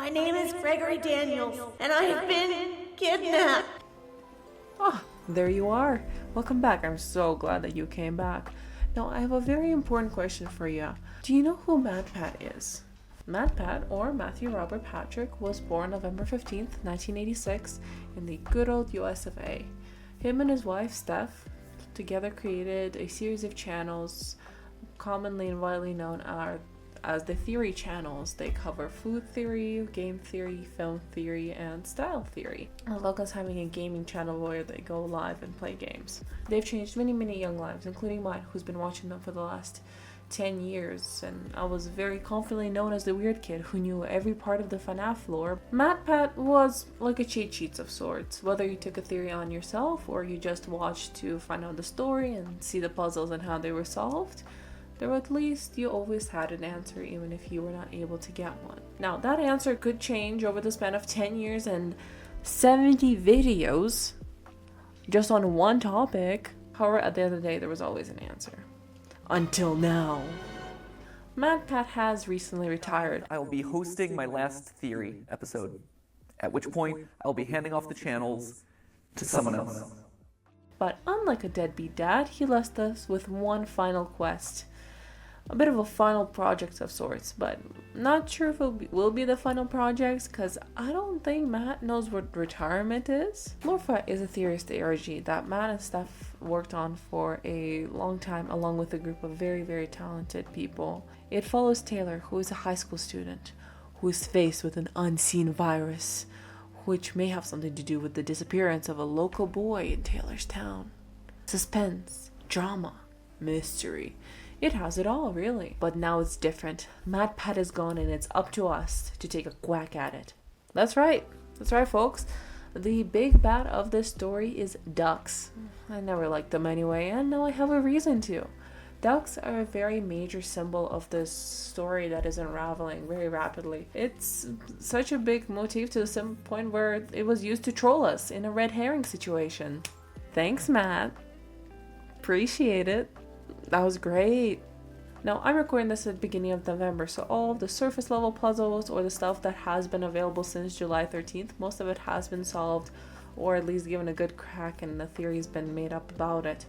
My name is Gregory Daniels, and I have been kidnapped. Oh, there you are. Welcome back. I'm so glad that you came back. Now, I have a very important question for you. Do you know who MatPat is? MatPat, or Matthew Robert Patrick, was born November 15th, 1986, in the good old US of A. Him and his wife, Steph, together created a series of channels commonly and widely known as the theory channels. They cover food theory, game theory, film theory, and style theory, as well as having a gaming channel where they go live and play games. They've changed many young lives, including mine, who's been watching them for the last 10 years, and I was very confidently known as the weird kid who knew every part of the FNAF lore. MatPat was like a cheat sheet of sorts. Whether you took a theory on yourself or you just watched to find out the story and see the puzzles and how they were solved, though at least you always had an answer even if you were not able to get one. Now, that answer could change over the span of 10 years and 70 videos just on one topic. However, at the end of the day, there was always an answer. Until now. MatPat has recently retired. I will be hosting my last theory episode, at which point I will be handing off the channels to someone else. But unlike a deadbeat dad, he left us with one final quest. A bit of a final project of sorts, but not sure if it will be the final project, because I don't think Matt knows what retirement is. LoreFi is a theorist ARG that Matt and Steph worked on for a long time, along with a group of very talented people. It follows Taylor, who is a high school student, who is faced with an unseen virus, which may have something to do with the disappearance of a local boy in Taylor's town. Suspense, drama, mystery. It has it all, really. But now it's different. MatPat is gone and it's up to us to take a quack at it. That's right, folks. The big bad of this story is ducks. I never liked them anyway, and now I have a reason to. Ducks are a very major symbol of this story that is unraveling very rapidly. It's such a big motif to the point where it was used to troll us in a red herring situation. Thanks, Matt. Appreciate it. That was great. Now, I'm recording this at the beginning of November, so all of the surface level puzzles or the stuff that has been available since July 13th, most of it has been solved or at least given a good crack and the theory's been made up about it.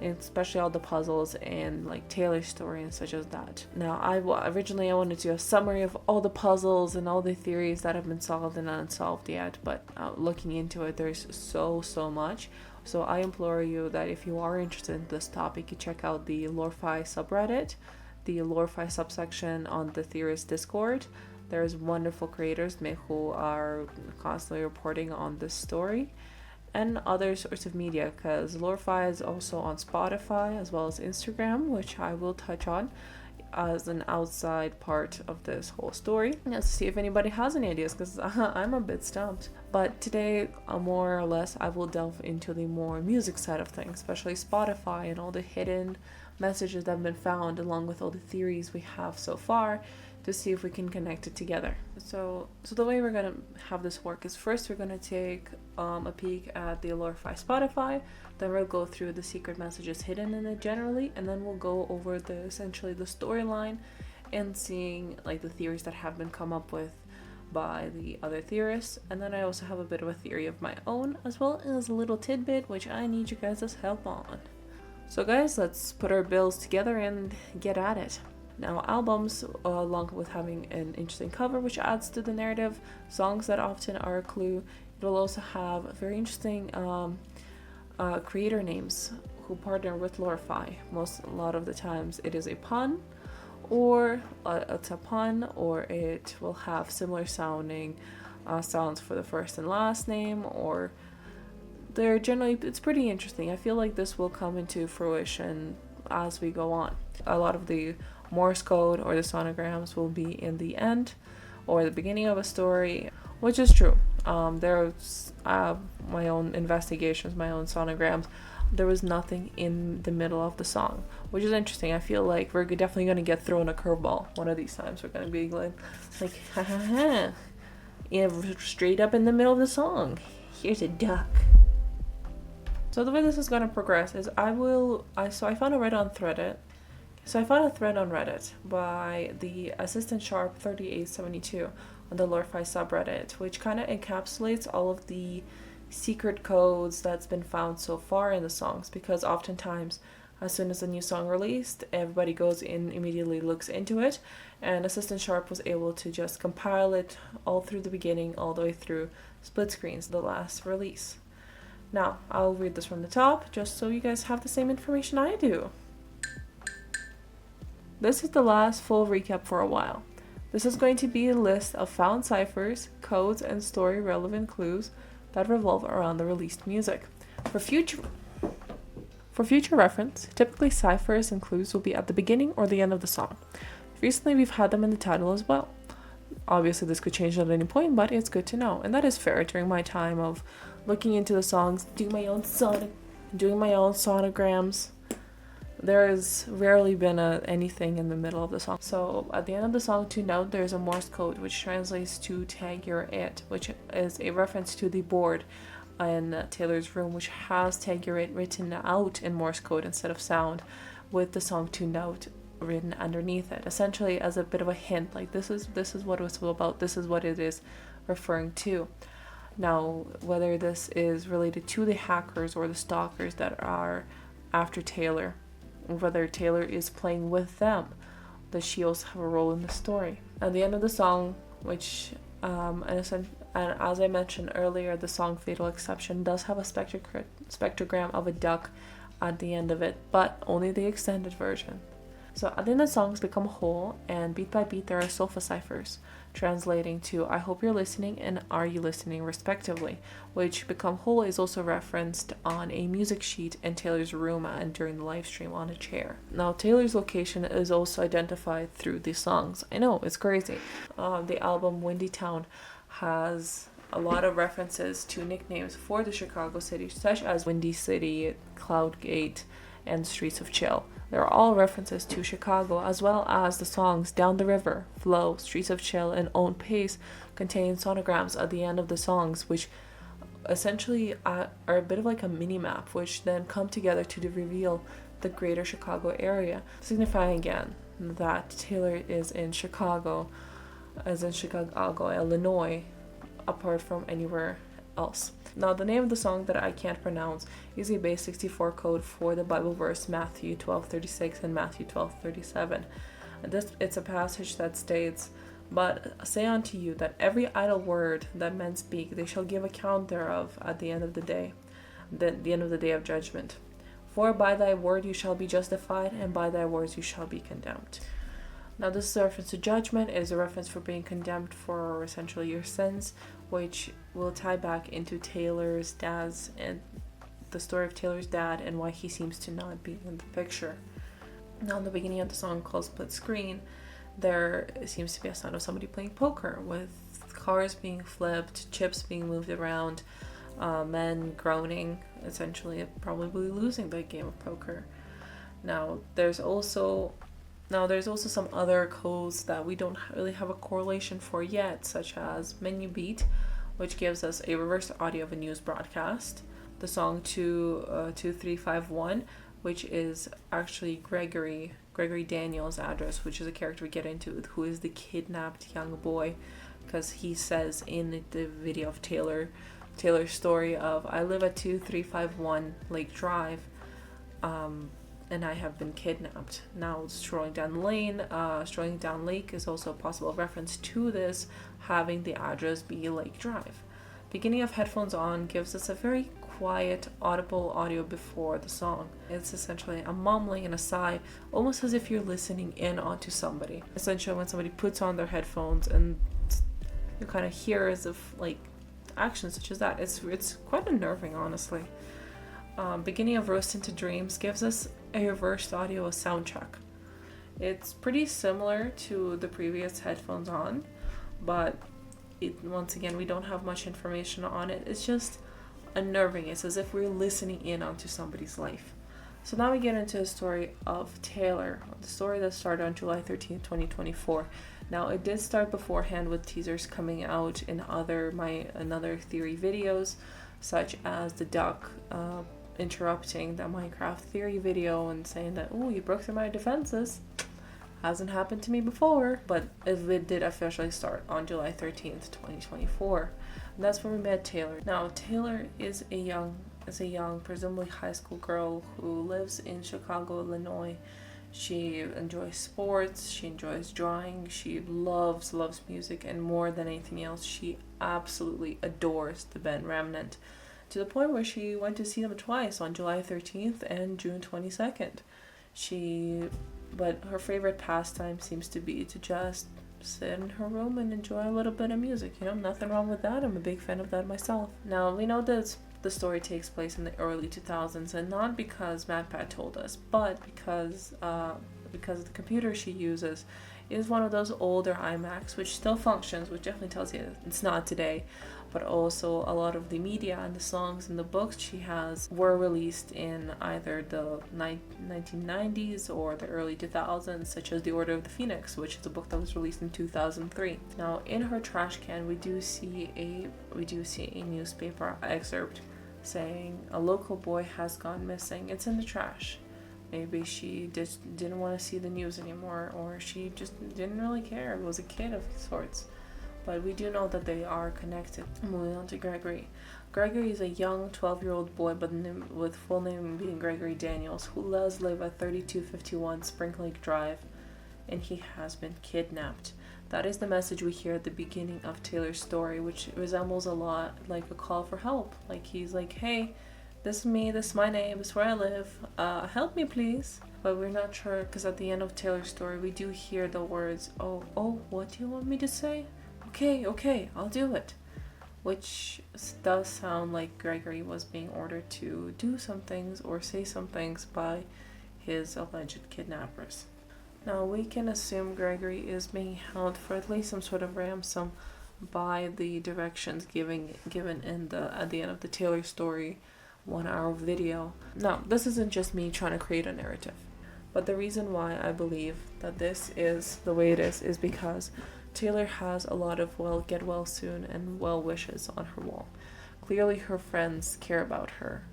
And especially all the puzzles and like Taylor's story and such as that. Now, originally I wanted to do a summary of all the puzzles and all the theories that have been solved and unsolved yet, but looking into it, there's so much. So I implore you that if you are interested in this topic, you check out the LoreFi subreddit, the LoreFi subsection on the Theorist Discord. There's wonderful creators who are constantly reporting on this story and other sorts of media, because LoreFi is also on Spotify as well as Instagram, which I will touch on as an outside part of this whole story. Let's see if anybody has any ideas, because I'm a bit stumped. But today, more or less, I will delve into the more music side of things, especially Spotify and all the hidden messages that have been found, along with all the theories we have so far, to see if we can connect it together. So the way we're gonna have this work is first we're gonna take a peek at the LoreFi Spotify, then we'll go through the secret messages hidden in it generally, and then we'll go over essentially the storyline and seeing like the theories that have been come up with by the other theorists. And then I also have a bit of a theory of my own, as well as a little tidbit which I need you guys' help on. So guys, let's put our bills together and get at it. Now, albums, along with having an interesting cover which adds to the narrative, songs that often are a clue. It will also have very interesting creator names who partner with LoreFi. A lot of the times it is a pun, or it's a pun, or it will have similar sounding sounds for the first and last name, or it's pretty interesting. I feel like this will come into fruition as we go on. A lot of the Morse code or the sonograms will be in the end or the beginning of a story, which is true. There's my own investigations, my own sonograms. There was nothing in the middle of the song, which is interesting. I feel like we're definitely going to get thrown a curveball one of these times. We're going to be like ha ha ha, straight up in the middle of the song, here's a duck. So the way this is going to progress is I found a thread on Reddit. So I found a thread on Reddit by the Assistant Sharp 3872, on the LoreFi subreddit, which kind of encapsulates all of the secret codes that's been found so far in the songs, because oftentimes as soon as a new song released, everybody goes in, immediately looks into it, and Assistant Sharp was able to just compile it all through the beginning, all the way through Split Screens, the last release. Now, I'll read this from the top, just so you guys have the same information I do. This is the last full recap for a while. This is going to be a list of found ciphers, codes, and story-relevant clues that revolve around the released music. For future reference, typically ciphers and clues will be at the beginning or the end of the song. Recently, we've had them in the title as well. Obviously, this could change at any point, but it's good to know. And that is fair during my time of looking into the songs, doing my own sonograms. There has rarely been anything in the middle of the song. So at the end of the song, to note, there's a Morse code, which translates to tag your it, which is a reference to the board in Taylor's room, which has tag your it written out in Morse code instead of sound, with the song to note written underneath it, essentially as a bit of a hint, like this is what it was about, this is what it is referring to. Now, whether this is related to the hackers or the stalkers that are after Taylor, whether Taylor is playing with them, does she also have a role in the story? At the end of the song, which and as I mentioned earlier, the song Fatal Exception does have a spectrogram of a duck at the end of it, but only the extended version. So at the end, the songs become whole, and beat by beat there are sofa ciphers, translating to I hope you're listening and are you listening respectively, which become whole is also referenced on a music sheet in Taylor's room and during the live stream on a chair. Now, Taylor's location is also identified through the songs. I know, it's crazy. The album Windy Town has a lot of references to nicknames for the Chicago city, such as Windy City, Cloudgate, and Streets of Chill. They're all references to Chicago, as well as the songs Down the River, Flow, Streets of Chill, and Own Pace contain sonograms at the end of the songs, which essentially are a bit of like a mini map, which then come together to reveal the greater Chicago area, signifying again that Taylor is in Chicago, Illinois, apart from anywhere else. Now, the name of the song that I can't pronounce is a base 64 code for the Bible verse Matthew 12:36 and Matthew 12:37. It's a passage that states, "But say unto you that every idle word that men speak, they shall give account thereof at the end of the day, the end of the day of judgment. For by thy word you shall be justified, and by thy words you shall be condemned." Now, this is a reference to judgment. It is a reference for being condemned for essentially your sins, which will tie back into Taylor's dad's and the story of Taylor's dad and why he seems to not be in the picture. Now, in the beginning of the song called Split Screen, there seems to be a sound of somebody playing poker, with cars being flipped, chips being moved around, men groaning, essentially probably losing the game of poker. Now, there's also some other codes that we don't really have a correlation for yet, such as Menu Beat, which gives us a reverse audio of a news broadcast. The song 2351, which is actually Gregory Daniels' address, which is a character we get into, who is the kidnapped young boy, because he says in the video of Taylor's story of, "I live at 2351 Lake Drive, and I have been kidnapped." Now, strolling down Lake is also a possible reference to this, having the address be Lake Drive. Beginning of Headphones On gives us a very quiet, audible audio before the song. It's essentially a mumbling and a sigh, almost as if you're listening in onto somebody. Essentially, when somebody puts on their headphones and you kind of hear as if like actions such as that, it's quite unnerving, honestly. Beginning of Roast into Dreams gives us a reversed audio soundtrack. It's pretty similar to the previous Headphones On, but once again, we don't have much information on it. It's just unnerving. It's as if we're listening in onto somebody's life. So now we get into the story of Taylor, the story that started on July 13th, 2024. Now, it did start beforehand with teasers coming out in other theory videos, such as the duck interrupting the Minecraft theory video and saying that, "Oh, you broke through my defenses." Hasn't happened to me before, but it did officially start on July 13th, 2024. And that's when we met Taylor. Now, Taylor is a young, presumably high school girl who lives in Chicago, Illinois. She enjoys sports, she enjoys drawing, she loves music, and more than anything else, she absolutely adores the band Remnant, to the point where she went to see them twice, on July 13th and June 22nd. But her favorite pastime seems to be to just sit in her room and enjoy a little bit of music. Nothing wrong with that. I'm a big fan of that myself. Now, we know that the story takes place in the early 2000s, and not because MatPat told us, but because the computer she uses is one of those older iMacs, which still functions, which definitely tells you it's not today. But also a lot of the media and the songs and the books she has were released in either the 1990s or the early 2000s, such as The Order of the Phoenix, which is a book that was released in 2003. Now, in her trash can, we do see a newspaper excerpt saying a local boy has gone missing. It's in the trash. Maybe she just didn't want to see the news anymore, or she just didn't really care. It was a kid of sorts. But we do know that they are connected. Moving on to Gregory. Gregory is a young 12-year-old boy with full name being Gregory Daniels, who does live at 3251 Spring Lake Drive, and he has been kidnapped. That is the message we hear at the beginning of Taylor's story, which resembles a lot like a call for help. Like, he's like, hey, this is me, this is my name, this is where I live, help me please. But we're not sure, because at the end of Taylor's story, we do hear the words, oh, what do you want me to say? Okay, I'll do it. Which does sound like Gregory was being ordered to do some things or say some things by his alleged kidnappers. Now, we can assume Gregory is being held for at least some sort of ransom by the directions given at the end of the Taylor story 1-hour video. Now, this isn't just me trying to create a narrative, but the reason why I believe that this is the way it is because Taylor has a lot of get well soon and well wishes on her wall. Clearly her friends care about her.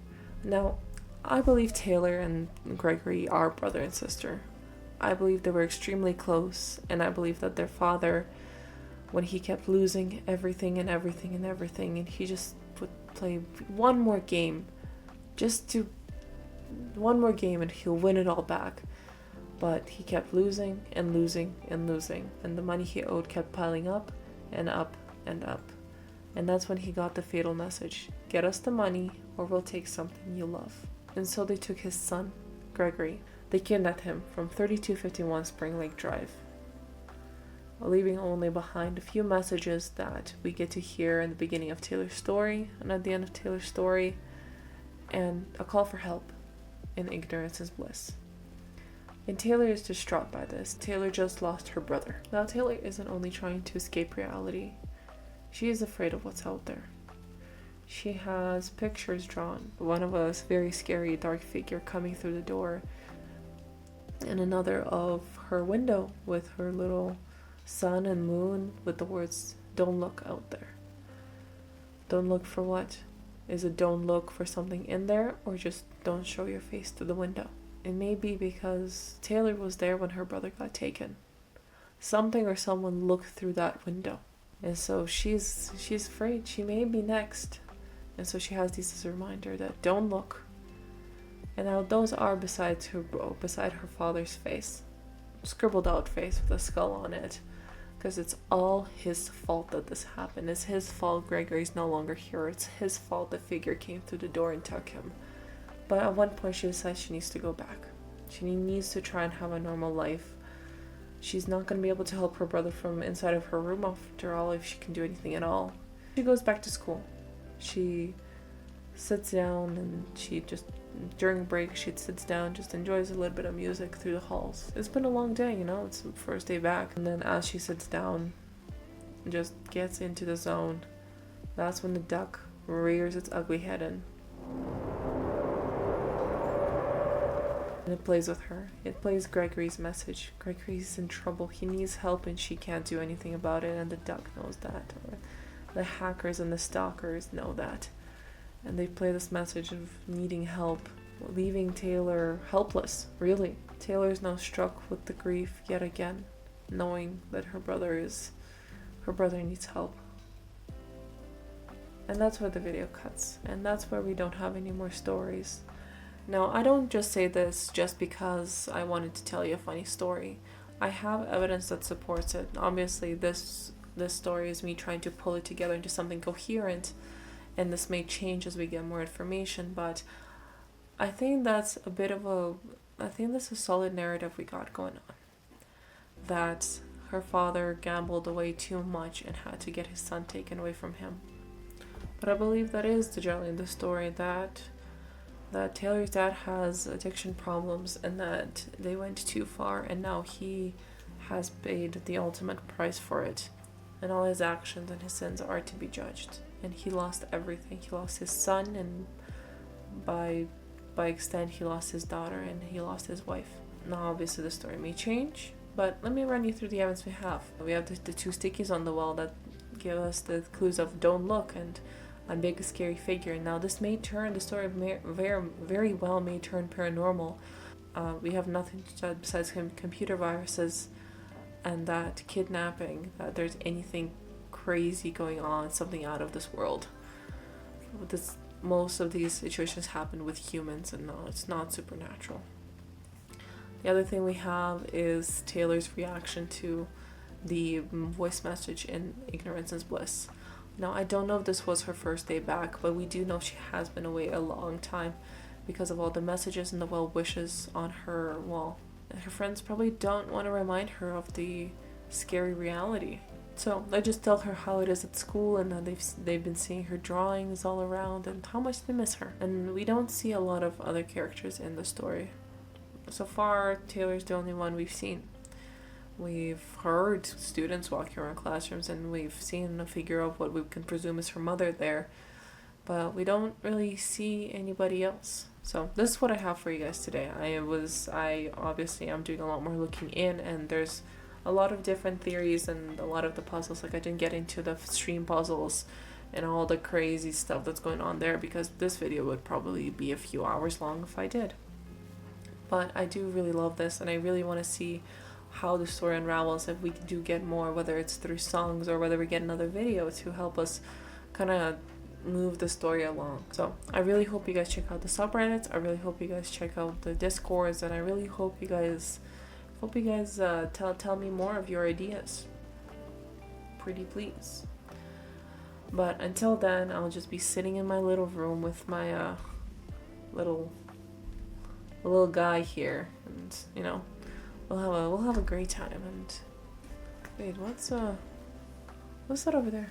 Now, I believe Taylor and Gregory are brother and sister. I believe they were extremely close, and I believe that their father, when he kept losing everything, and he just would play one more game and he'll win it all back. But he kept losing, and the money he owed kept piling up and up and up. And that's when he got the fatal message: get us the money or we'll take something you love. And so they took his son, Gregory. They kidnapped him from 3251 Spring Lake Drive, leaving only behind a few messages that we get to hear in the beginning of Taylor's story and at the end of Taylor's story, and a call for help. In ignorance is bliss. And Taylor is distraught by this. Taylor just lost her brother. Now, Taylor isn't only trying to escape reality. She is afraid of what's out there. She has pictures drawn. One of a very scary dark figure coming through the door, and another of her window with her little sun and moon with the words, "Don't look out there." Don't look for what? Is it don't look for something in there, or just don't show your face to the window? It may be because Taylor was there when her brother got taken. Something or someone looked through that window. And so she's afraid she may be next. And so she has these as a reminder that don't look. And now those are beside her father's face. Scribbled out face with a skull on it. Because it's all his fault that this happened. It's his fault Gregory's no longer here. It's his fault the figure came through the door and took him. But at one point she decides she needs to go back. She needs to try and have a normal life. She's not going to be able to help her brother from inside of her room after all, if she can do anything at all. She goes back to school. She sits down and during break, she sits down, just enjoys a little bit of music through the halls. It's been a long day, it's the first day back. And then as she sits down, just gets into the zone, that's when the duck rears its ugly head in. And it plays with her. It plays Gregory's message. Gregory's in trouble. He needs help and she can't do anything about it, and the duck knows that. Or the hackers and the stalkers know that. And they play this message of needing help, leaving Taylor helpless, really. Taylor's now struck with the grief yet again, knowing that her brother needs help. And that's where the video cuts, and that's where we don't have any more stories. Now, I don't just say this just because I wanted to tell you a funny story. I have evidence that supports it. Obviously, this story is me trying to pull it together into something coherent, and this may change as we get more information, but I think that's a solid narrative we got going on. That her father gambled away too much and had to get his son taken away from him. But I believe that is generally the story, that Taylor's dad has addiction problems and that they went too far, and now he has paid the ultimate price for it. And all his actions and his sins are to be judged. And he lost everything. He lost his son, and by extent he lost his daughter, and he lost his wife. Now obviously the story may change, but let me run you through the evidence we have. We have the two stickies on the wall that give us the clues of don't look and a big scary figure. Now this may turn, the story very well may turn paranormal. We have nothing besides computer viruses and that kidnapping, that there's anything crazy going on, something out of this world. Most of these situations happen with humans, and no, it's not supernatural. The other thing we have is Taylor's reaction to the voice message in Ignorance is Bliss. Now, I don't know if this was her first day back, but we do know she has been away a long time because of all the messages and the well wishes on her wall. And her friends probably don't want to remind her of the scary reality. So they just tell her how it is at school, and that they've been seeing her drawings all around and how much they miss her. And we don't see a lot of other characters in the story. So far, Taylor's the only one we've seen. We've heard students walking around classrooms, and we've seen a figure of what we can presume is her mother there, but we don't really see anybody else. So this is what I have for you guys today. I obviously am doing a lot more looking in, and there's a lot of different theories and a lot of the puzzles. Like, I didn't get into the stream puzzles and all the crazy stuff that's going on there because this video would probably be a few hours long if I did. But I do really love this, and I really want to see how the story unravels, if we do get more, whether it's through songs or whether we get another video to help us kind of move the story along. So I really hope you guys check out the subreddits. I really hope you guys check out the discords, and I really hope you guys tell me more of your ideas. Pretty please. But until then, I'll just be sitting in my little room with my little guy here, and we'll have a great time. And wait, what's that over there?